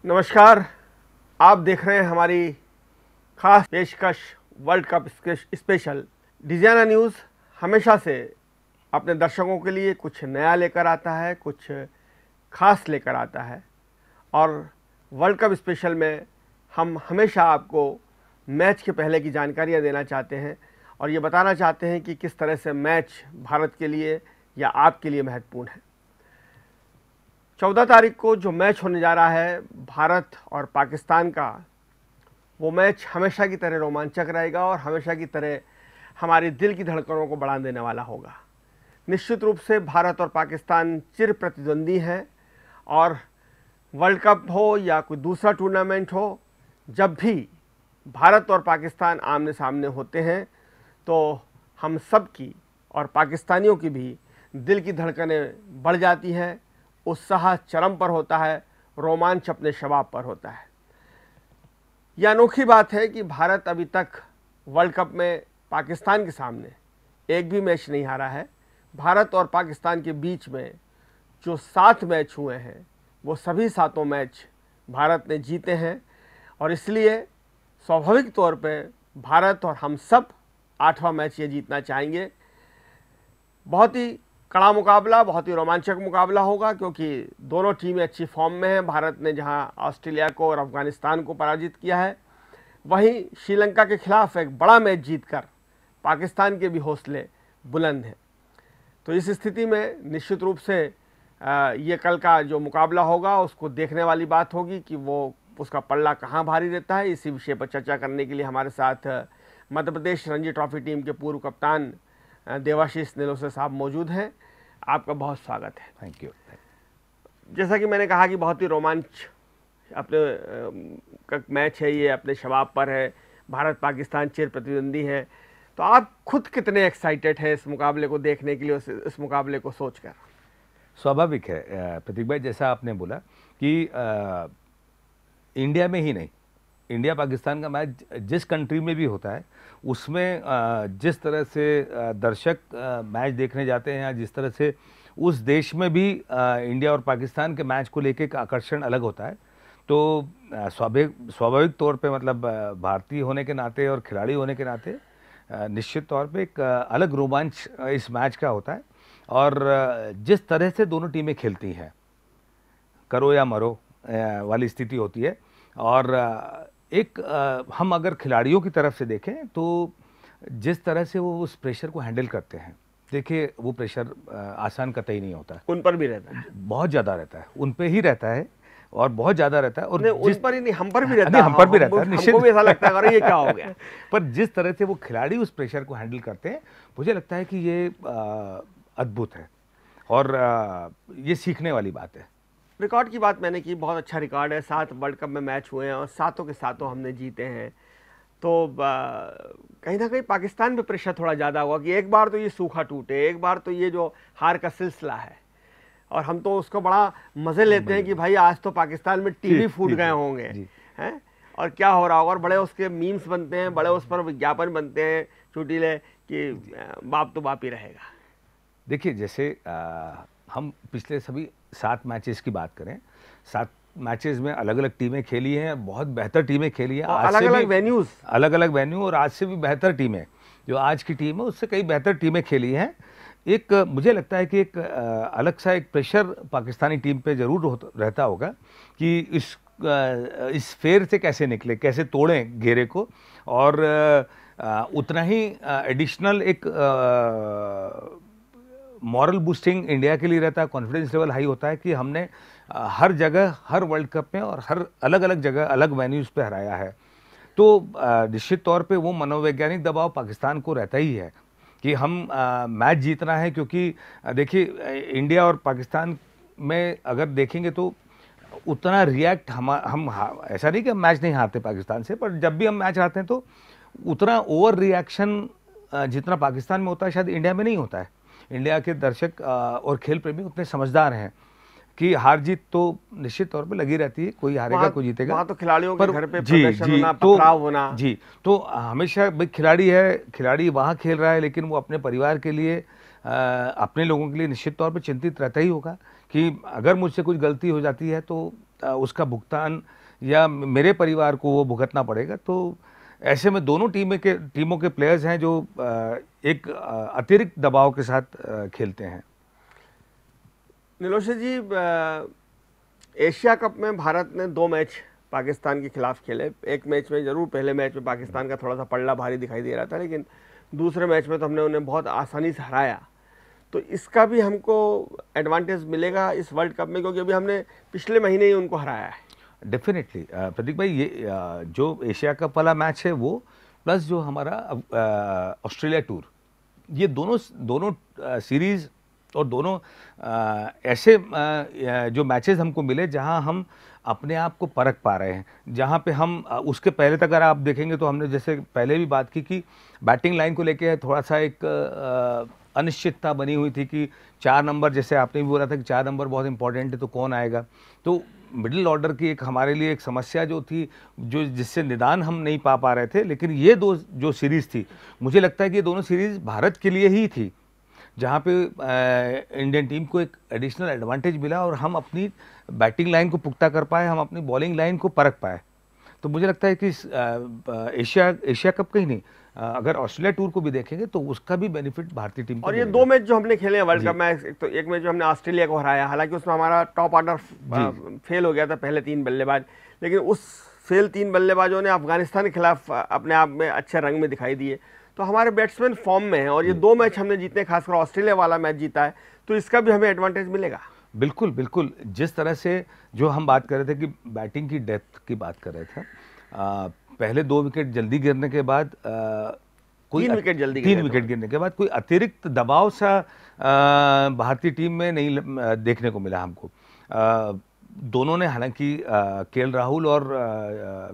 नमस्कार। आप देख रहे हैं हमारी खास पेशकश वर्ल्ड कप स्पेशल। डिजाना न्यूज़ हमेशा से अपने दर्शकों के लिए कुछ नया लेकर आता है, कुछ खास लेकर आता है और वर्ल्ड कप स्पेशल में हम हमेशा आपको मैच के पहले की जानकारियां देना चाहते हैं और ये बताना चाहते हैं कि किस तरह से मैच भारत के लिए या आपके लिए महत्वपूर्ण है। 14 तारीख को जो मैच होने जा रहा है भारत और पाकिस्तान का, वो मैच हमेशा की तरह रोमांचक रहेगा और हमेशा की तरह हमारे दिल की धड़कनों को बढ़ा देने वाला होगा। निश्चित रूप से भारत और पाकिस्तान चिर प्रतिद्वंदी हैं और वर्ल्ड कप हो या कोई दूसरा टूर्नामेंट हो, जब भी भारत और पाकिस्तान आमने सामने होते हैं तो हम सब की और पाकिस्तानियों की भी दिल की धड़कनें बढ़ जाती हैं, उत्साह चरम पर होता है, रोमांच अपने शबाब पर होता है। यह अनोखी बात है कि भारत अभी तक वर्ल्ड कप में पाकिस्तान के सामने एक भी मैच नहीं हारा है। भारत और पाकिस्तान के बीच में जो 7 मैच हुए हैं वो सभी 7 मैच भारत ने जीते हैं और इसलिए स्वाभाविक तौर पे भारत और हम सब 8वां मैच ये जीतना चाहेंगे। बहुत ही कड़ा मुकाबला, बहुत ही रोमांचक मुकाबला होगा क्योंकि दोनों टीमें अच्छी फॉर्म में हैं। भारत ने जहां ऑस्ट्रेलिया को और अफगानिस्तान को पराजित किया है, वहीं श्रीलंका के खिलाफ एक बड़ा मैच जीतकर पाकिस्तान के भी हौसले बुलंद हैं। तो इस स्थिति में निश्चित रूप से ये कल का जो मुकाबला होगा उसको देखने वाली बात होगी कि वो उसका पल्ला कहाँ भारी रहता है। इसी विषय पर चर्चा करने के लिए हमारे साथ मध्य प्रदेश रणजी ट्रॉफी टीम के पूर्व कप्तान देवाशीष नीलोसे साहब मौजूद हैं। आपका बहुत स्वागत है। Thank you. जैसा कि मैंने कहा कि बहुत ही रोमांच अपने का मैच है, ये अपने शबाब पर है। भारत पाकिस्तान चिर प्रतिद्वंदी है, तो आप खुद कितने एक्साइटेड हैं इस मुकाबले को देखने के लिए, इस मुकाबले को सोचकर? स्वाभाविक है प्रतीक भाई, जैसा आपने बोला कि इंडिया में ही नहीं, इंडिया पाकिस्तान का मैच जिस कंट्री में भी होता है उसमें जिस तरह से दर्शक मैच देखने जाते हैं या जिस तरह से उस देश में भी इंडिया और पाकिस्तान के मैच को लेके एक आकर्षण अलग होता है। तो स्वाभाविक तौर पे मतलब भारतीय होने के नाते और खिलाड़ी होने के नाते निश्चित तौर पे एक अलग रोमांच इस मैच का होता है। और जिस तरह से दोनों टीमें खेलती हैं, करो या मरो वाली स्थिति होती है। और एक हम अगर खिलाड़ियों की तरफ से देखें तो जिस तरह से वो उस प्रेशर को हैंडल करते हैं, देखिए वो प्रेशर आसान कतई नहीं होता है। उन पर भी रहता है, बहुत ज़्यादा रहता है, उन पे ही रहता है और बहुत ज़्यादा रहता है। और उन पर ही नहीं, हम पर भी रहता है। हम पर भी रहता है, हमको भी ऐसा लगता है अरे ये क्या हो गया। पर जिस तरह से वो खिलाड़ी उस प्रेशर को हैंडल करते हैं, मुझे लगता है कि ये अद्भुत है और ये सीखने वाली बात है। रिकॉर्ड की बात मैंने की, बहुत अच्छा रिकॉर्ड है। 7 वर्ल्ड कप में मैच हुए हैं और 7 के 7 हमने जीते हैं। तो कहीं ना कहीं पाकिस्तान पे प्रेशर थोड़ा ज़्यादा हुआ कि एक बार तो ये सूखा टूटे, एक बार तो ये जो हार का सिलसिला है, और हम तो उसको बड़ा मज़े लेते हैं कि भाई आज तो पाकिस्तान में टीवी फूट गए होंगे, हैं, और क्या हो रहा होगा। और बड़े उसके मीम्स बनते हैं, बड़े उस पर विज्ञापन बनते हैं चुटीले कि बाप तो बाप ही रहेगा। देखिए जैसे हम पिछले सभी 7 मैचेस की बात करें, 7 मैचेस में अलग अलग टीमें खेली हैं, बहुत बेहतर टीमें खेली हैं, अलग अलग वेन्यू और आज से भी बेहतर टीमें, जो आज की टीम है उससे कई बेहतर टीमें खेली हैं। एक मुझे लगता है कि एक अलग सा एक प्रेशर पाकिस्तानी टीम पे जरूर रहता होगा कि इस फेर से कैसे निकले, कैसे तोड़ें घेरे को। और उतना ही एडिशनल एक मॉरल बूस्टिंग इंडिया के लिए रहता है, कॉन्फिडेंस लेवल हाई होता है कि हमने हर जगह, हर वर्ल्ड कप में और हर अलग अलग जगह अलग वेन्यूज़ पे हराया है। तो निश्चित तौर पे वो मनोवैज्ञानिक दबाव पाकिस्तान को रहता ही है कि हम मैच जीतना है, क्योंकि देखिए इंडिया और पाकिस्तान में अगर देखेंगे तो उतना रिएक्ट हम ऐसा नहीं कि हम मैच नहीं हारते पाकिस्तान से, पर जब भी हम मैच हारते हैं तो उतना ओवर रिएक्शन जितना पाकिस्तान में होता है शायद इंडिया में नहीं होता है। इंडिया के दर्शक और खेल प्रेमी उतने समझदार हैं कि हार जीत तो निश्चित तौर पे लगी रहती है, कोई हारेगा कोई जीतेगा। वहाँ तो खिलाड़ियों के घर पे प्रदर्शन होना, पथराव होना। जी, तो हमेशा भाई खिलाड़ी है, खिलाड़ी वहाँ खेल रहा है, लेकिन वो अपने परिवार के लिए, अपने लोगों के लिए निश्चित तौर पे चिंतित रहता ही होगा कि अगर मुझसे कुछ गलती हो जाती है तो उसका भुगतान या मेरे परिवार को वो भुगतना पड़ेगा। तो ऐसे में दोनों टीमों के प्लेयर्स हैं जो एक अतिरिक्त दबाव के साथ खेलते हैं। नीलोशे जी, एशिया कप में भारत ने 2 मैच पाकिस्तान के खिलाफ खेले। एक मैच में जरूर, पहले मैच में पाकिस्तान का थोड़ा सा पल्ला भारी दिखाई दे रहा था, लेकिन दूसरे मैच में तो हमने उन्हें बहुत आसानी से हराया। तो इसका भी हमको एडवांटेज मिलेगा इस वर्ल्ड कप में, क्योंकि अभी हमने पिछले महीने ही उनको हराया है। डेफिनेटली प्रतीक भाई, ये जो एशिया कप वाला मैच है वो, प्लस जो हमारा ऑस्ट्रेलिया टूर, ये दोनों सीरीज और दोनों ऐसे जो मैचेस हमको मिले जहां हम अपने आप को परख पा रहे हैं, जहां पे हम उसके पहले तक अगर आप देखेंगे तो हमने जैसे पहले भी बात की कि बैटिंग लाइन को लेके थोड़ा सा एक अनिश्चितता बनी हुई थी कि 4 नंबर, जैसे आपने भी बोला था कि 4 नंबर बहुत इंपॉर्टेंट है, तो कौन आएगा। तो मिडिल ऑर्डर की एक हमारे लिए एक समस्या जो थी, जो जिससे निदान हम नहीं पा रहे थे। लेकिन ये दो जो सीरीज़ थी, मुझे लगता है कि ये दोनों सीरीज़ भारत के लिए ही थी, जहाँ पे इंडियन टीम को एक एडिशनल एडवांटेज मिला और हम अपनी बैटिंग लाइन को पुख्ता कर पाए, हम अपनी बॉलिंग लाइन को परख पाए। तो मुझे लगता है कि एशिया कप का ही नहीं, अगर ऑस्ट्रेलिया टूर को भी देखेंगे तो उसका भी बेनिफिट भारतीय टीम को और ये मिलेगा। 2 मैच जो हमने खेले हैं वर्ल्ड कप में, एक मैच जो हमने ऑस्ट्रेलिया को हराया, हालांकि उसमें हमारा टॉप ऑर्डर फेल हो गया था, पहले 3 बल्लेबाज, लेकिन उस फेल 3 बल्लेबाजों ने अफगानिस्तान के खिलाफ अपने आप में अच्छे रंग में दिखाई दिए। तो हमारे बैट्समैन फॉर्म में हैं, और ये 2 मैच हमने जीते, खासकर ऑस्ट्रेलिया वाला मैच जीता है, तो इसका भी हमें एडवांटेज मिलेगा। बिल्कुल बिल्कुल, जिस तरह से जो हम बात कर रहे थे कि बैटिंग की डेप्थ की बात कर रहे थे, पहले 2 विकेट जल्दी गिरने के बाद, 3 विकेट जल्दी, 3 विकेट गिरने के बाद कोई अतिरिक्त दबाव सा भारतीय टीम में नहीं देखने को मिला हमको। दोनों ने, हालांकि केएल राहुल और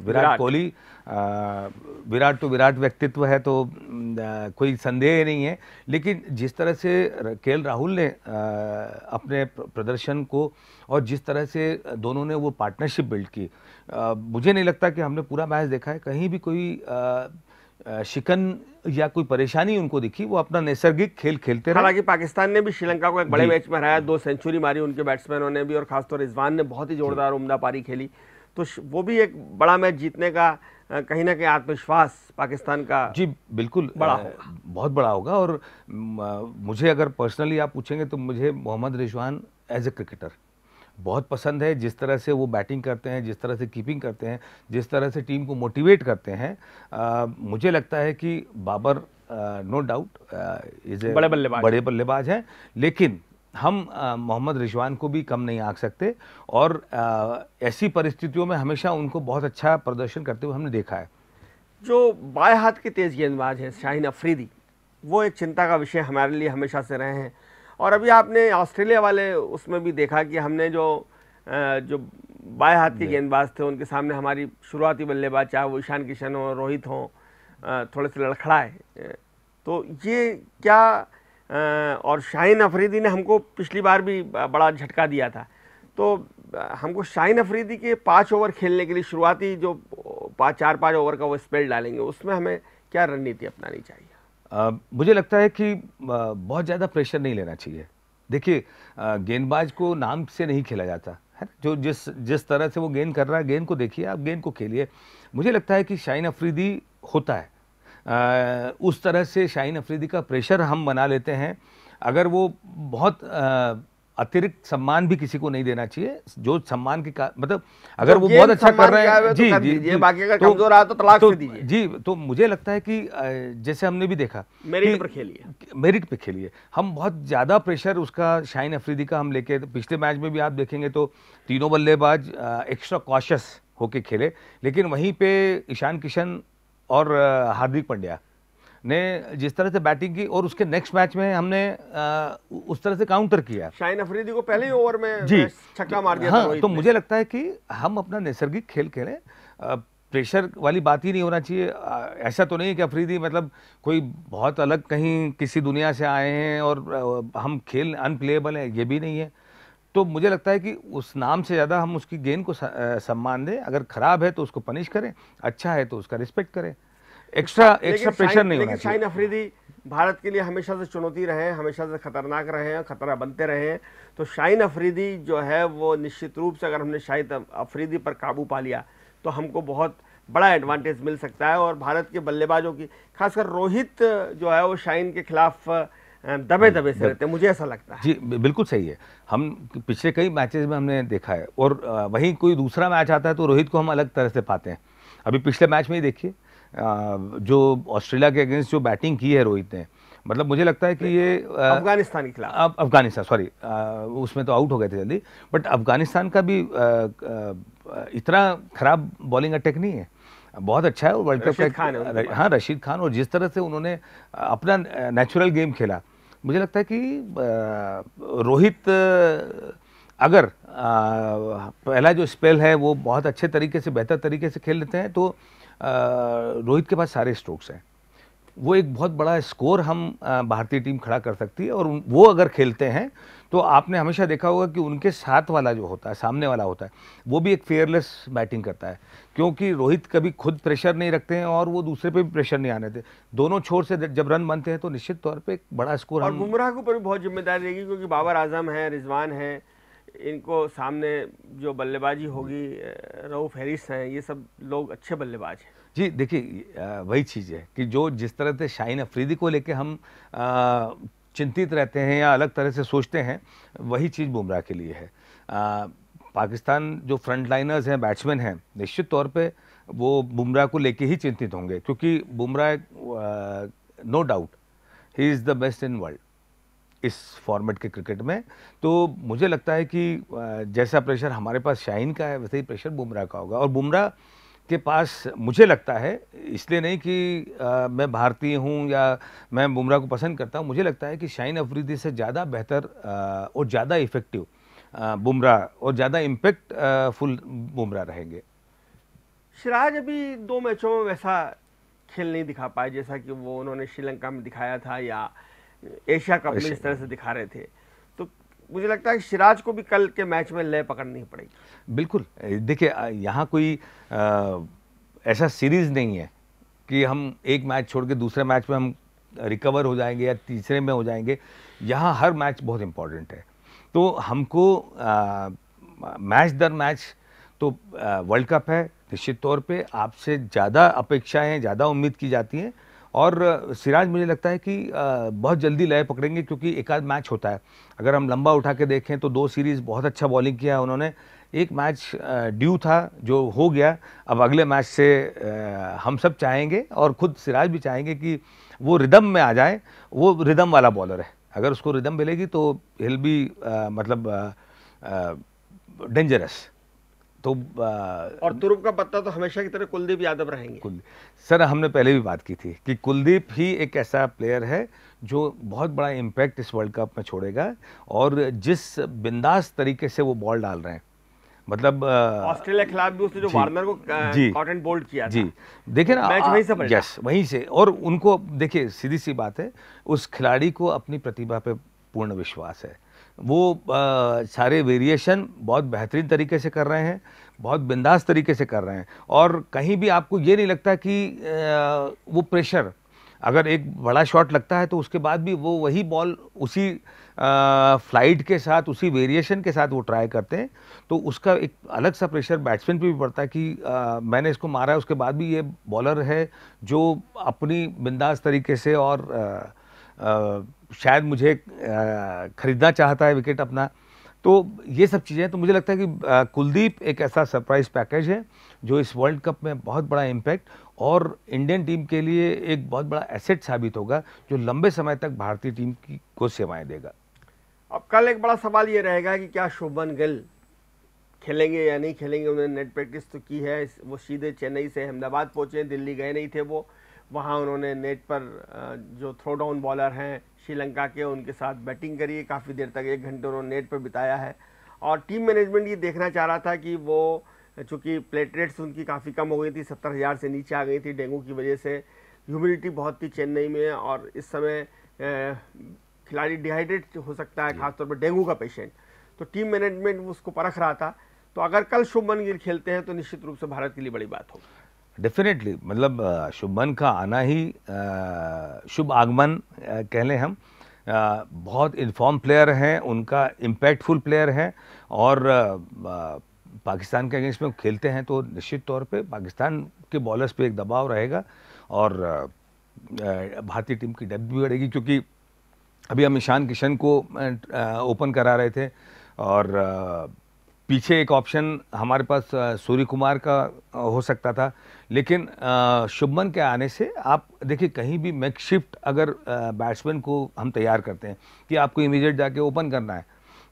विराट कोहली, विराट तो विराट व्यक्तित्व है, तो कोई संदेह नहीं है, लेकिन जिस तरह से केएल राहुल ने अपने प्रदर्शन को और जिस तरह से दोनों ने वो पार्टनरशिप बिल्ड की, मुझे नहीं लगता कि हमने पूरा मैच देखा है कहीं भी कोई शिकन या कोई परेशानी उनको दिखी। वो अपना नैसर्गिक खेल खेलते रहे। हालांकि पाकिस्तान ने भी श्रीलंका को एक बड़े मैच में हराया, 2 सेंचुरी मारी उनके बैट्समैनों ने भी, और खासतौर रिजवान ने बहुत ही जोरदार उम्दा पारी खेली। तो वो भी एक बड़ा मैच जीतने का कहीं ना कहीं आत्मविश्वास पाकिस्तान का, जी बिल्कुल, बड़ा होगा, बहुत बड़ा होगा। और मुझे अगर पर्सनली आप पूछेंगे तो मुझे Mohammad Rizwan as a cricketer बहुत पसंद है। जिस तरह से वो बैटिंग करते हैं, जिस तरह से कीपिंग करते हैं, जिस तरह से टीम को मोटिवेट करते हैं, मुझे लगता है कि बाबर नो डाउट बड़े बल्लेबाज हैं, लेकिन हम मोहम्मद रिजवान को भी कम नहीं आंक सकते। और ऐसी परिस्थितियों में हमेशा उनको बहुत अच्छा प्रदर्शन करते हुए हमने देखा है। जो बाएं हाथ के तेज गेंदबाज हैं शाहीन अफरीदी, वो एक चिंता का विषय हमारे लिए हमेशा से रहे हैं। और अभी आपने ऑस्ट्रेलिया वाले उसमें भी देखा कि हमने जो बाएं हाथ के गेंदबाज थे, उनके सामने हमारी शुरुआती बल्लेबाज, चाहे वो ईशान किशन हो, रोहित हो, थोड़े से लड़खड़ाए। तो ये क्या, और शाहीन अफरीदी ने हमको पिछली बार भी बड़ा झटका दिया था। तो हमको शाहीन अफरीदी के 5 ओवर खेलने के लिए, शुरुआती जो 4-5 ओवर का वो स्पेल डालेंगे, उसमें हमें क्या रणनीति अपनानी चाहिए? मुझे लगता है कि बहुत ज़्यादा प्रेशर नहीं लेना चाहिए। देखिए, गेंदबाज को नाम से नहीं खेला जाता है, जो जिस तरह से वो गेंद कर रहा है, गेंद को देखिए, आप गेंद को खेलिए। मुझे लगता है कि शाहीन अफरीदी होता है, उस तरह से शाहीन अफरीदी का प्रेशर हम बना लेते हैं। अगर वो बहुत अतिरिक्त सम्मान भी किसी को नहीं देना चाहिए, जो सम्मान की मतलब अगर वो बहुत अच्छा कर रहे हैं, जी जी, बाकी अगर कमजोर आया तो तलाक से दीजिए। जी, तो मुझे लगता है कि जैसे हमने भी देखा, मेरिट पर खेलिए, मेरिट पे खेलिए। हम बहुत ज़्यादा प्रेशर उसका शाहीन अफरीदी का हम लेके, पिछले मैच में भी आप देखेंगे तो तीनों बल्लेबाज एक्स्ट्रा कॉशियस होके खेले, लेकिन वहीं पे ईशान किशन और हार्दिक पांड्या ने जिस तरह से बैटिंग की, और उसके नेक्स्ट मैच में हमने उस तरह से काउंटर किया। शाहीन अफरीदी को पहले ही ओवर में छक्का मार दिया था। तो मुझे लगता है कि हम अपना नैसर्गिक खेल खेलें, प्रेशर वाली बात ही नहीं होना चाहिए। ऐसा तो नहीं कि अफरीदी मतलब कोई बहुत अलग कहीं किसी दुनिया से आए हैं और हम खेल अनप्लेएबल हैं, ये भी नहीं है। तो मुझे लगता है कि उस नाम से ज़्यादा हम उसकी गेंद को सम्मान दें। अगर खराब है तो उसको पनिश करें, अच्छा है तो उसका रिस्पेक्ट करें, एक्स्ट्रा प्रेशर नहीं होना चाहिए। शाहीन अफरीदी भारत के लिए हमेशा से चुनौती रहे हैं, हमेशा से खतरनाक रहे हैं, खतरा बनते रहे हैं। तो शाहीन अफरीदी जो है वो निश्चित रूप से, अगर हमने शाहिद अफरीदी पर काबू पा लिया तो हमको बहुत बड़ा एडवांटेज मिल सकता है। और भारत के बल्लेबाजों की, खासकर रोहित जो है वो शाहीन के खिलाफ दबे दबे से रहते हैं, मुझे ऐसा लगता है। जी बिल्कुल सही है। हम पिछले कई मैचेस में हमने देखा है, और वहीं कोई दूसरा मैच आता है तो रोहित को हम अलग तरह से पाते हैं। अभी पिछले मैच में ही देखिए जो ऑस्ट्रेलिया के अगेंस्ट जो बैटिंग की है रोहित ने, मतलब मुझे लगता है कि ये अफगानिस्तान के खिलाफ, अफगानिस्तान सॉरी, उसमें तो आउट हो गए थे जल्दी, बट अफगानिस्तान का भी इतना खराब बॉलिंग अटैक नहीं है, बहुत अच्छा है। वर्ल्ड कप का, हाँ रशीद खान, और जिस तरह से उन्होंने अपना नेचुरल गेम खेला, मुझे लगता है कि रोहित अगर पहला जो स्पेल है वो बहुत अच्छे तरीके से, बेहतर तरीके से खेल लेते हैं तो रोहित के पास सारे स्ट्रोक्स हैं, वो एक बहुत बड़ा स्कोर हम भारतीय टीम खड़ा कर सकती है। और वो अगर खेलते हैं तो आपने हमेशा देखा होगा कि उनके साथ वाला जो होता है, सामने वाला होता है, वो भी एक फेयरलेस बैटिंग करता है, क्योंकि रोहित कभी खुद प्रेशर नहीं रखते हैं और वो दूसरे पे भी प्रेशर नहीं आने देते। दोनों छोर से जब रन बनते हैं तो निश्चित तौर पे एक बड़ा स्कोर। और बुमराह के ऊपर भी बहुत जिम्मेदारी रहेगी, क्योंकि बाबर आजम है, रिजवान है, इनको सामने जो बल्लेबाजी होगी, रऊफ हैरिस हैं, ये सब लोग अच्छे बल्लेबाज हैं। जी देखिए, वही चीज़ है कि जो जिस तरह से शाहीन अफरीदी को लेके हम चिंतित रहते हैं या अलग तरह से सोचते हैं, वही चीज़ बुमराह के लिए है। पाकिस्तान जो फ्रंट लाइनर्स हैं, बैट्समैन हैं, निश्चित तौर पे वो बुमराह को लेके ही चिंतित होंगे, क्योंकि Bumrah no doubt he is the best in world इस फॉर्मेट के क्रिकेट में। तो मुझे लगता है कि जैसा प्रेशर हमारे पास शाहीन का है, वैसे ही प्रेशर बुमराह का होगा। और बुमराह के पास, मुझे लगता है, इसलिए नहीं कि मैं भारतीय हूं या मैं बुमराह को पसंद करता हूं, मुझे लगता है कि शाहीन अफरीदी से ज़्यादा बेहतर और ज़्यादा इफेक्टिव बुमराह और ज़्यादा इम्पैक्ट फुल बुमराह रहेंगे। सिराज अभी 2 मैचों में वैसा खेल नहीं दिखा पाए जैसा कि वो उन्होंने श्रीलंका में दिखाया था या एशिया कप में इस तरह से दिखा रहे थे। तो मुझे लगता है कि सिराज को भी कल के मैच में लय पकड़नी पड़ेगी। बिल्कुल, देखिए यहाँ कोई ऐसा सीरीज नहीं है कि हम एक मैच छोड़ के दूसरे मैच में हम रिकवर हो जाएंगे या तीसरे में हो जाएंगे। यहाँ हर मैच बहुत इंपॉर्टेंट है, तो हमको मैच दर मैच, तो वर्ल्ड कप है, निश्चित तौर पे आपसे ज़्यादा अपेक्षाएं, ज़्यादा उम्मीद की जाती हैं। और सिराज मुझे लगता है कि बहुत जल्दी लय पकड़ेंगे, क्योंकि एक आध मैच होता है। अगर हम लंबा उठा के देखें तो 2 सीरीज़ बहुत अच्छा बॉलिंग किया उन्होंने, एक मैच ड्यू था जो हो गया। अब अगले मैच से हम सब चाहेंगे और खुद सिराज भी चाहेंगे कि वो रिदम में आ जाए। वो रिदम वाला बॉलर है, अगर उसको रिदम मिलेगी तो हिल भी मतलब डेंजरस। तो और तुरुप का पत्ता तो हमेशा की तरह कुलदीप यादव रहेंगे। सर हमने पहले भी बात की थी कि कुलदीप ही एक ऐसा प्लेयर है जो बहुत बड़ा इम्पैक्ट इस वर्ल्ड कप में छोड़ेगा, और जिस बिंदास तरीके से वो बॉल डाल रहे हैं, मतलब ऑस्ट्रेलिया के खिलाफ भी उसने जो वार्नर को कॉट एंड बोल्ड किया था, जी देखिए ना, मैच वहीं से पलटा। यस वहीं से। और उनको देखिए, सीधी सी बात है, उस खिलाड़ी को अपनी प्रतिभा पे पूर्ण विश्वास है। वो सारे वेरिएशन बहुत बेहतरीन तरीके से कर रहे हैं, बहुत बिंदास तरीके से कर रहे हैं, और कहीं भी आपको ये नहीं लगता कि वो प्रेशर, अगर एक बड़ा शॉट लगता है तो उसके बाद भी वो वही बॉल उसी फ्लाइट के साथ, उसी वेरिएशन के साथ वो ट्राई करते हैं, तो उसका एक अलग सा प्रेशर बैट्समैन पे भी पड़ता है कि मैंने इसको मारा है, उसके बाद भी ये बॉलर है जो अपनी बिंदास तरीके से, और शायद मुझे खरीदना चाहता है विकेट अपना। तो ये सब चीज़ें, तो मुझे लगता है कि कुलदीप एक ऐसा सरप्राइज पैकेज है जो इस वर्ल्ड कप में बहुत बड़ा इम्पैक्ट और इंडियन टीम के लिए एक बहुत बड़ा एसेट साबित होगा, जो लंबे समय तक भारतीय टीम को सेवाएं देगा। अब कल एक बड़ा सवाल ये रहेगा कि क्या शुभमन गिल खेलेंगे या नहीं खेलेंगे। उन्होंने नेट प्रैक्टिस तो की है, वो सीधे चेन्नई से अहमदाबाद पहुंचे, दिल्ली गए नहीं थे वो। वहाँ उन्होंने नेट पर जो थ्रो डाउन बॉलर हैं श्रीलंका के, उनके साथ बैटिंग करी है, काफ़ी देर तक 1 घंटे उन्होंने नेट पर बिताया है। और टीम मैनेजमेंट ये देखना चाह रहा था कि वो, चूँकि प्लेटलेट्स उनकी काफ़ी कम हो गई थी, 70,000 से नीचे आ गई थी डेंगू की वजह से, ह्यूमिडिटी बहुत थी चेन्नई में, और इस समय खिलाड़ी डिहाइड्रेट हो सकता है, खासतौर पर डेंगू का पेशेंट। तो टीम मैनेजमेंट उसको परख रहा था। तो अगर कल शुभमन गिल खेलते हैं तो निश्चित रूप से भारत के लिए बड़ी बात होगी। डेफिनेटली, मतलब शुभमन का आना ही शुभ आगमन कह लें हम। बहुत इन्फॉर्म प्लेयर हैं, उनका इम्पैक्टफुल प्लेयर हैं, और पाकिस्तान के अगेंस्ट में खेलते हैं तो निश्चित तौर पे पाकिस्तान के बॉलर्स पे एक दबाव रहेगा, और भारतीय टीम की डेप्थ भी बढ़ेगी, क्योंकि अभी हम ईशान किशन को ओपन करा रहे थे, और पीछे एक ऑप्शन हमारे पास सूर्य कुमार का हो सकता था, लेकिन शुभमन के आने से आप देखिए, कहीं भी मेकशिफ्ट अगर बैट्समैन को हम तैयार करते हैं कि आपको इमीडिएट जाके ओपन करना है,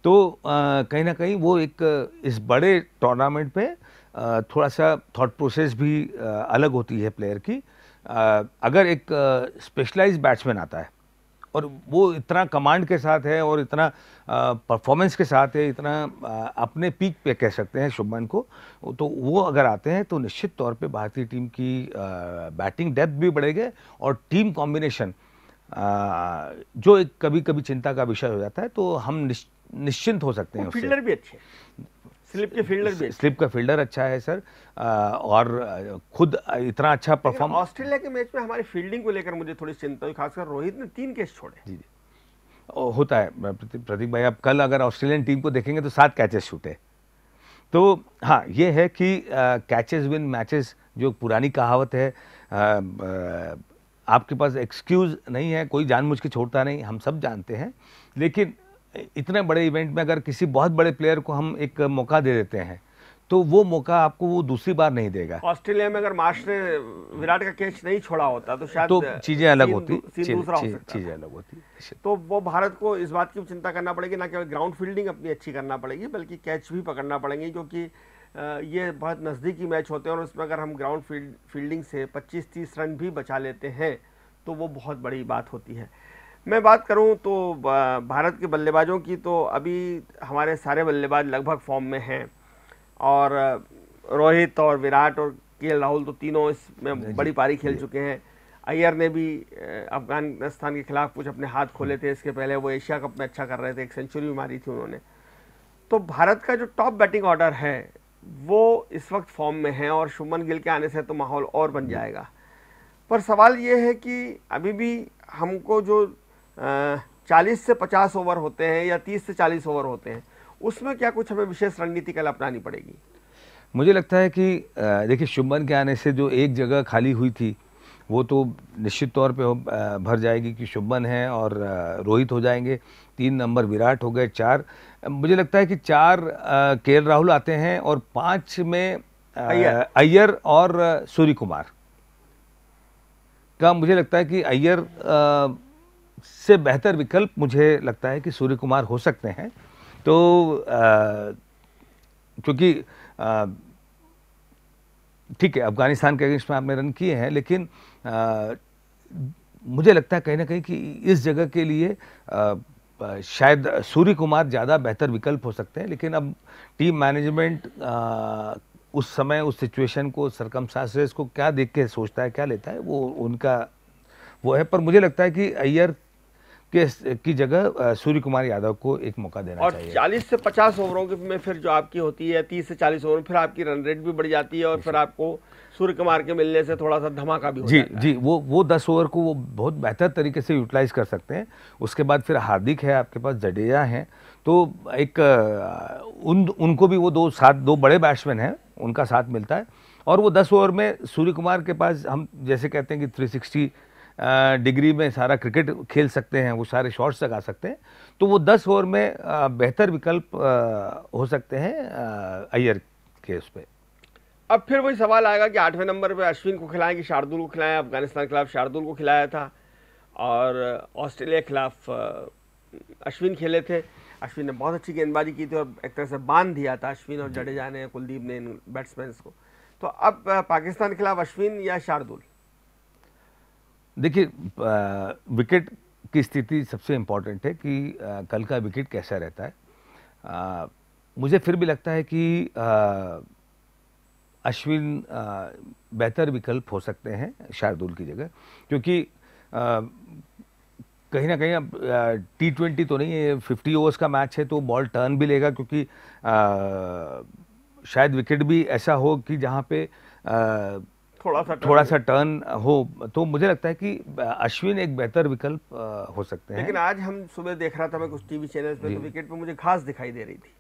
तो कहीं ना कहीं वो एक इस बड़े टूर्नामेंट पे थोड़ा सा थॉट प्रोसेस भी अलग होती है प्लेयर की। अगर एक स्पेशलाइज्ड बैट्समैन आता है और वो इतना कमांड के साथ है और इतना परफॉर्मेंस के साथ है, इतना अपने पीक पे कह सकते हैं शुभमन को, तो वो अगर आते हैं तो निश्चित तौर पे भारतीय टीम की बैटिंग डेप्थ भी बढ़ेगी, और टीम कॉम्बिनेशन जो एक कभी कभी चिंता का विषय हो जाता है, तो हम निश्चिंत हो सकते हैं उससे। फील्डर भी अच्छे, स्लिप के फील्डर भी, स्लिप का फील्डर अच्छा है सर, और खुद इतना अच्छा परफॉर्म। ऑस्ट्रेलिया के मैच में हमारी फील्डिंग को लेकर मुझे थोड़ी चिंता हुई, खासकर रोहित ने 3 कैच छोड़े। जी होता है प्रतीक भाई, अब कल अगर ऑस्ट्रेलियन टीम को देखेंगे तो 7 कैचेस छूटे। तो हाँ, ये है कि कैचेस विन मैचेस, जो पुरानी कहावत है, आपके पास एक्सक्यूज नहीं है, कोई जानबूझ के छोड़ता नहीं, हम सब जानते हैं, लेकिन इतने बड़े इवेंट में अगर किसी बहुत बड़े प्लेयर को हम एक मौका दे देते हैं, तो वो मौका आपको वो दूसरी बार नहीं देगा। ऑस्ट्रेलिया में अगर मार्श ने विराट का कैच नहीं छोड़ा होता तो शायद तो चीजें अलग होती, दूसरा हो सकता, चीजें अलग होती। तो वो भारत को इस बात की चिंता करना पड़ेगी, ना केवल ग्राउंड फील्डिंग अपनी अच्छी करना पड़ेगी, बल्कि कैच भी पकड़ना पड़ेंगे, क्योंकि ये बहुत नज़दीकी मैच होते हैं, और उसमें अगर हम ग्राउंड फील्डिंग से 25-30 रन भी बचा लेते हैं तो वो बहुत बड़ी बात होती है। मैं बात करूं तो भारत के बल्लेबाजों की, तो अभी हमारे सारे बल्लेबाज लगभग फॉर्म में हैं, और रोहित और विराट और केएल राहुल तो तीनों इसमें बड़ी पारी खेल चुके हैं। अय्यर ने भी अफगानिस्तान के खिलाफ कुछ अपने हाथ खोले थे, इसके पहले वो एशिया कप में अच्छा कर रहे थे, 1 सेंचुरी भी मारी थी उन्होंने। तो भारत का जो टॉप बैटिंग ऑर्डर है वो इस वक्त फॉर्म में है, और शुभमन गिल के आने से तो माहौल और बन जाएगा। पर सवाल ये है कि अभी भी हमको जो 40 से 50 ओवर होते हैं या 30 से 40 ओवर होते हैं, उसमें क्या कुछ हमें विशेष रणनीति कल अपनानी पड़ेगी? मुझे लगता है कि देखिए, शुभमन के आने से जो एक जगह खाली हुई थी वो तो निश्चित तौर पे भर जाएगी, कि शुभमन है और रोहित हो जाएंगे, 3 नंबर विराट हो गए, 4 मुझे लगता है कि 4 केएल राहुल आते हैं, और 5 में अय्यर और सूर्य कुमार का मुझे लगता है कि अय्यर से बेहतर विकल्प मुझे लगता है कि सूर्य कुमार हो सकते हैं। तो क्योंकि ठीक है, अफगानिस्तान के अगेंस्ट में आपने रन किए हैं, लेकिन मुझे लगता है कहीं ना कहीं कि इस जगह के लिए शायद सूर्य कुमार ज़्यादा बेहतर विकल्प हो सकते हैं। लेकिन अब टीम मैनेजमेंट उस समय उस सिचुएशन को, सर्कमस्टांसेस को क्या देख के सोचता है, क्या लेता है, वो उनका वो है। पर मुझे लगता है कि अय्यर की जगह सूर्य कुमार यादव को एक मौका देना चाहिए। और 40 से 50 ओवरों में फिर जो आपकी होती है 30 से 40 ओवर में फिर आपकी रन रेट भी बढ़ जाती है, और फिर आपको सूर्य कुमार के मिलने से थोड़ा सा धमाका भी हो जाता है। जी, वो 10 ओवर को वो बहुत बेहतर तरीके से यूटिलाइज कर सकते हैं। उसके बाद फिर हार्दिक है आपके पास, जडेजा हैं, तो एक उनको भी वो दो बड़े बैट्समैन हैं, उनका साथ मिलता है। और वो 10 ओवर में सूर्य कुमार के पास, हम जैसे कहते हैं कि 360 डिग्री में सारा क्रिकेट खेल सकते हैं, वो सारे शॉट्स लगा सकते हैं, तो वो 10 ओवर में बेहतर विकल्प हो सकते हैं अय्यर के उस पर। अब फिर वही सवाल आएगा कि 8वें नंबर पे अश्विन को खिलाएं कि शार्दुल को खिलाएं। अफगानिस्तान के खिलाफ शार्दुल को खिलाया था, और ऑस्ट्रेलिया के खिलाफ अश्विन खेले थे। अश्विन ने बहुत अच्छी गेंदबाजी की थी, और एक तरह से बांध दिया था अश्विन और जडेजा ने, कुलदीप ने, इन बैट्समैन को। तो अब पाकिस्तान के खिलाफ अश्विन या शार्दुल? देखिए, विकेट की स्थिति सबसे इम्पॉर्टेंट है कि कल का विकेट कैसा रहता है। मुझे फिर भी लगता है कि अश्विन बेहतर विकल्प हो सकते हैं शार्दुल की जगह, क्योंकि कहीं ना कहीं अब T20 तो नहीं है, 50 ओवर्स का मैच है, तो बॉल टर्न भी लेगा, क्योंकि शायद विकेट भी ऐसा हो कि जहाँ पे थोड़ा सा टर्न हो तो मुझे लगता है कि अश्विन एक बेहतर विकल्प हो सकते हैं। लेकिन आज हम सुबह देख रहा था मैं कुछ टीवी चैनल्स पे, तो विकेट पे मुझे घास दिखाई दे रही थी।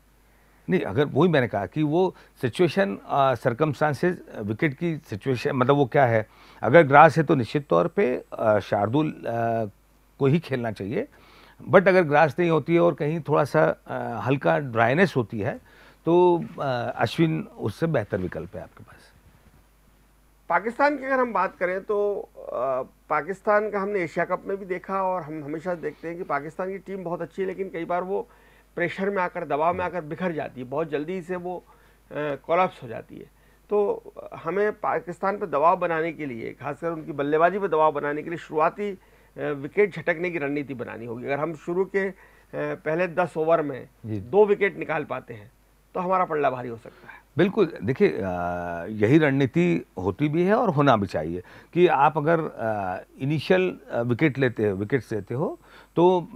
नहीं, अगर वही मैंने कहा कि वो सिचुएशन सर्कमस्टांसेस विकेट की सिचुएशन, मतलब वो क्या है, अगर ग्रास है तो निश्चित तौर पे शार्दुल को ही खेलना चाहिए, बट अगर ग्रास नहीं होती है और कहीं थोड़ा सा हल्का ड्राइनेस होती है तो अश्विन उससे बेहतर विकल्प है आपके पास। पाकिस्तान की अगर हम बात करें तो पाकिस्तान का हमने एशिया कप में भी देखा, और हम हमेशा देखते हैं कि पाकिस्तान की टीम बहुत अच्छी है, लेकिन कई बार वो प्रेशर में आकर, दबाव में आकर बिखर जाती है, बहुत जल्दी से वो कोलैप्स हो जाती है। तो हमें पाकिस्तान पर दबाव बनाने के लिए, खासकर उनकी बल्लेबाजी पर दबाव बनाने के लिए शुरुआती विकेट झटकने की रणनीति बनानी होगी। अगर हम शुरू के पहले 10 ओवर में 2 विकेट निकाल पाते हैं तो हमारा पल्ला भारी हो सकता है। बिल्कुल, देखिए यही रणनीति होती भी है और होना भी चाहिए कि आप अगर इनिशियल विकेट्स लेते हो तो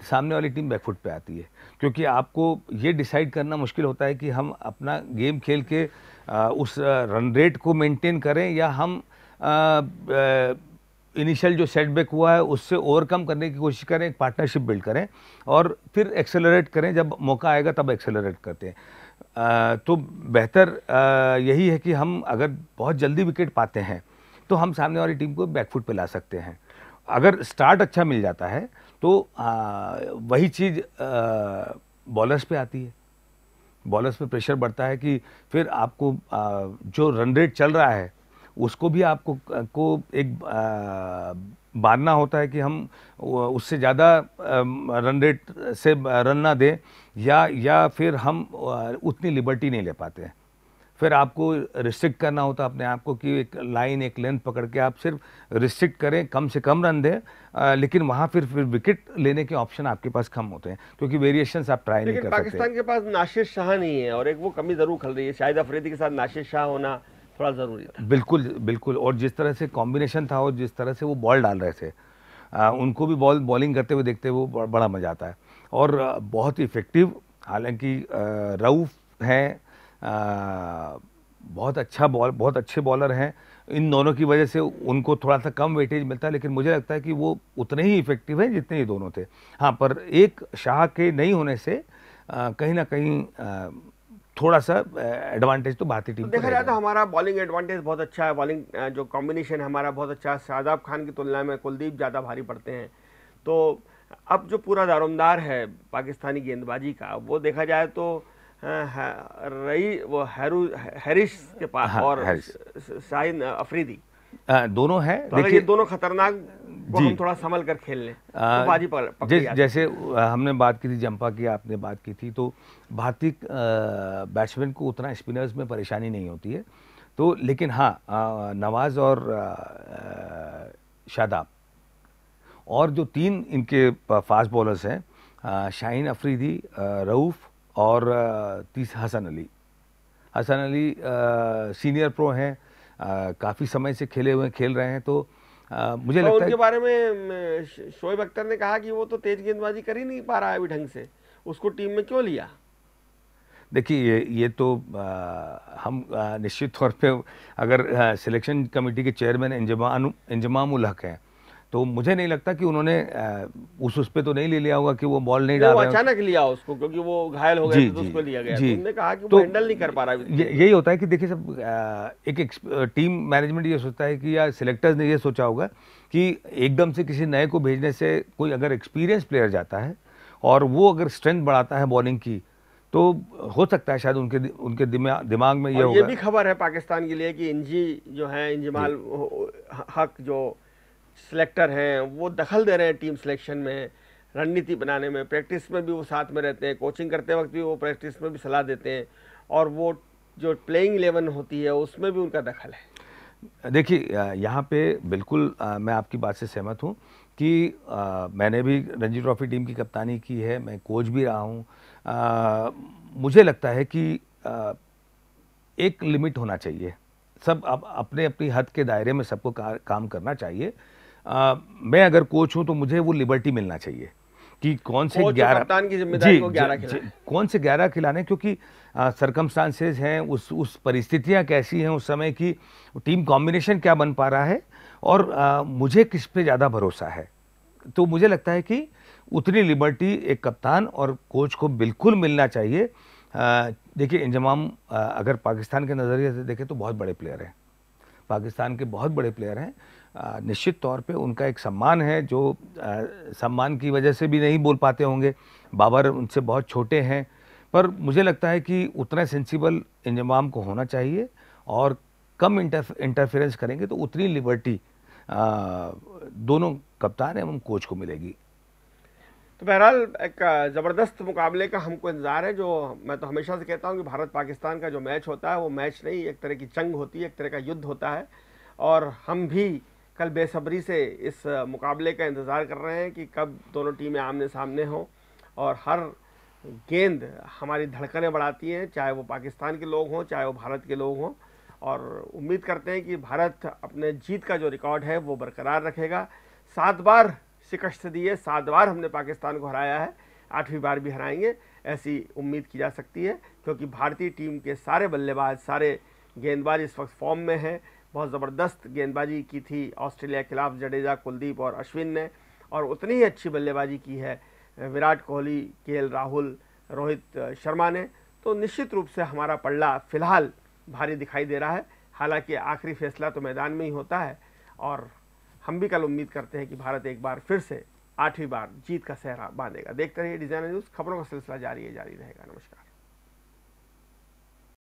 सामने वाली टीम बैकफुट पे आती है, क्योंकि आपको ये डिसाइड करना मुश्किल होता है कि हम अपना गेम खेल के उस रन रेट को मेंटेन करें या हम इनिशियल जो सेटबैक हुआ है उससे ओवरकम करने की कोशिश करें, एक पार्टनरशिप बिल्ड करें और फिर एक्सेलरेट करें, जब मौका आएगा तब एक्सेलरेट करते हैं। तो बेहतर यही है कि हम अगर बहुत जल्दी विकेट पाते हैं तो हम सामने वाली टीम को बैकफुट पे ला सकते हैं। अगर स्टार्ट अच्छा मिल जाता है तो वही चीज़ बॉलर्स पे आती है, बॉलर्स पे प्रेशर बढ़ता है कि फिर आपको जो रन रेट चल रहा है उसको भी आपको एक मानना होता है कि हम उससे ज़्यादा रन रेट से रन ना दें, या फिर हम उतनी लिबर्टी नहीं ले पाते हैं। फिर आपको रिस्ट्रिक्ट करना होता है अपने आप को कि एक लाइन, एक लेंथ पकड़ के आप सिर्फ रिस्ट्रिक्ट करें, कम से कम रन दें, लेकिन वहाँ फिर विकेट लेने के ऑप्शन आपके पास कम होते हैं क्योंकि वेरिएशंस आप ट्राई नहीं कर सकते। पाकिस्तान के पास नासिर शाह नहीं है और एक वो कमी जरूर खल रही है, शाहिद अफरीदी के साथ नासिर शाह होना थोड़ा ज़रूरी था। बिल्कुल बिल्कुल, और जिस तरह से कॉम्बिनेशन था और जिस तरह से वो बॉल डाल रहे थे, उनको भी बॉलिंग करते हुए देखते हुए बड़ा मज़ा आता है और बहुत ही इफेक्टिव। हालांकि रऊफ हैं, बहुत अच्छे बॉलर हैं, इन दोनों की वजह से उनको थोड़ा सा कम वेटेज मिलता है, लेकिन मुझे लगता है कि वो उतने ही इफेक्टिव हैं जितने ये दोनों थे। हाँ, पर एक शाह के नहीं होने से कहीं ना कहीं थोड़ा सा एडवांटेज तो भारतीय टीम को देखा जाए तो हमारा बॉलिंग एडवांटेज बहुत अच्छा है। बॉलिंग जो कॉम्बिनेशन हमारा बहुत अच्छा है। शादाब खान की तुलना में कुलदीप ज़्यादा भारी पड़ते हैं। तो अब जो पूरा दारोमदार है पाकिस्तानी गेंदबाजी का, वो देखा जाए तो वो हैरिस के पास और शाहिद अफरीदी दोनों हैं। तो अगर ये दोनों खतरनाक को हम थोड़ा संभल कर खेल लें तो बाजी पकड़ी जैसे हमने बात की थी, जंपा की आपने बात की थी, तो भारतीय बैट्समैन को उतना स्पिनर्स में परेशानी नहीं होती है। तो लेकिन हाँ, नवाज और शादाब और जो 3 इनके फास्ट बॉलर्स हैं, शाहीन अफरीदी, रऊफ और हसन अली सीनियर प्रो हैं, काफ़ी समय से खेल रहे हैं। तो मुझे लगता है उनके बारे में शोएब अख्तर ने कहा कि वो तो तेज गेंदबाजी कर ही नहीं पा रहा है अभी ढंग से, उसको टीम में क्यों लिया। देखिए ये तो हम निश्चित तौर पे अगर सिलेक्शन कमेटी के चेयरमैन इंजमाम उल हक हैं तो मुझे नहीं लगता कि उन्होंने उस पे तो नहीं ले लिया होगा कि वो बॉल नहीं डाल रहे हैं। अचानक लिया उसको क्योंकि वो घायल हो गए तो उसको लिया गया। तो उन्होंने कहा कि वो हैंडल नहीं कर पा रहा। यही होता है कि देखिए सब एक टीम मैनेजमेंट ये सोचता है कि या सिलेक्टर्स ने ये सोचा होगा कि एकदम से किसी नए को भेजने से कोई अगर एक्सपीरियंस प्लेयर जाता है और वो अगर स्ट्रेंथ बढ़ाता है बॉलिंग की तो हो सकता है शायद उनके दिमाग में ये होगा। ये भी खबर है पाकिस्तान के लिए कि इंजमाल हक जो सिलेक्टर हैं वो दखल दे रहे हैं टीम सिलेक्शन में, रणनीति बनाने में, प्रैक्टिस में भी वो साथ में रहते हैं, कोचिंग करते वक्त भी वो प्रैक्टिस में भी सलाह देते हैं और वो जो प्लेइंग 11 होती है उसमें भी उनका दखल है। देखिए यहाँ पे बिल्कुल मैं आपकी बात से सहमत हूँ कि मैंने भी रणजी ट्रॉफी टीम की कप्तानी की है, मैं कोच भी रहा हूँ। मुझे लगता है कि एक लिमिट होना चाहिए, सब अब अपने अपनी हद के दायरे में सबको काम करना चाहिए। मैं अगर कोच हूँ तो मुझे वो लिबर्टी मिलना चाहिए कि कौन से कोच और 11 कप्तान की जिम्मेदारी को 11 जी, खिलाएं। कौन से 11 खिलाने, क्योंकि सरकमस्टांसेस हैं, उस परिस्थितियां कैसी हैं उस समय की, टीम कॉम्बिनेशन क्या बन पा रहा है, और मुझे किस पे ज़्यादा भरोसा है। तो मुझे लगता है कि उतनी लिबर्टी एक कप्तान और कोच को बिल्कुल मिलना चाहिए। देखिए इंजमाम अगर पाकिस्तान के नज़रिए से देखें तो बहुत बड़े प्लेयर हैं, पाकिस्तान के बहुत बड़े प्लेयर हैं। निश्चित तौर पे उनका एक सम्मान है जो सम्मान की वजह से भी नहीं बोल पाते होंगे। बाबर उनसे बहुत छोटे हैं, पर मुझे लगता है कि उतना सेंसिबल इंजमाम को होना चाहिए, और कम इंटरफेरेंस करेंगे तो उतनी लिबर्टी दोनों कप्तान एवं कोच को मिलेगी। तो बहरहाल एक ज़बरदस्त मुकाबले का हमको इंतज़ार है। जो मैं तो हमेशा से कहता हूँ कि भारत पाकिस्तान का जो मैच होता है वो मैच नहीं, एक तरह की जंग होती है, एक तरह का युद्ध होता है। और हम भी कल बेसब्री से इस मुकाबले का इंतज़ार कर रहे हैं कि कब दोनों टीमें आमने सामने हों। और हर गेंद हमारी धड़कनें बढ़ाती हैं, चाहे वो पाकिस्तान के लोग हों चाहे वो भारत के लोग हों। और उम्मीद करते हैं कि भारत अपने जीत का जो रिकॉर्ड है वो बरकरार रखेगा। 7 बार शिकस्त दी है, 7 बार हमने पाकिस्तान को हराया है, 8वीं बार भी हराएंगे ऐसी उम्मीद की जा सकती है, क्योंकि भारतीय टीम के सारे बल्लेबाज, सारे गेंदबाज इस वक्त फॉर्म में हैं। बहुत ज़बरदस्त गेंदबाजी की थी ऑस्ट्रेलिया के खिलाफ जडेजा, कुलदीप और अश्विन ने, और उतनी ही अच्छी बल्लेबाजी की है विराट कोहली, केएल राहुल, रोहित शर्मा ने। तो निश्चित रूप से हमारा पल्ला फिलहाल भारी दिखाई दे रहा है। हालांकि आखिरी फैसला तो मैदान में ही होता है, और हम भी कल उम्मीद करते हैं कि भारत एक बार फिर से 8वीं बार जीत का सेहरा बांधेगा। देखते रहिए डिजाइनर न्यूज़, खबरों का सिलसिला जारी रहेगा। नमस्कार।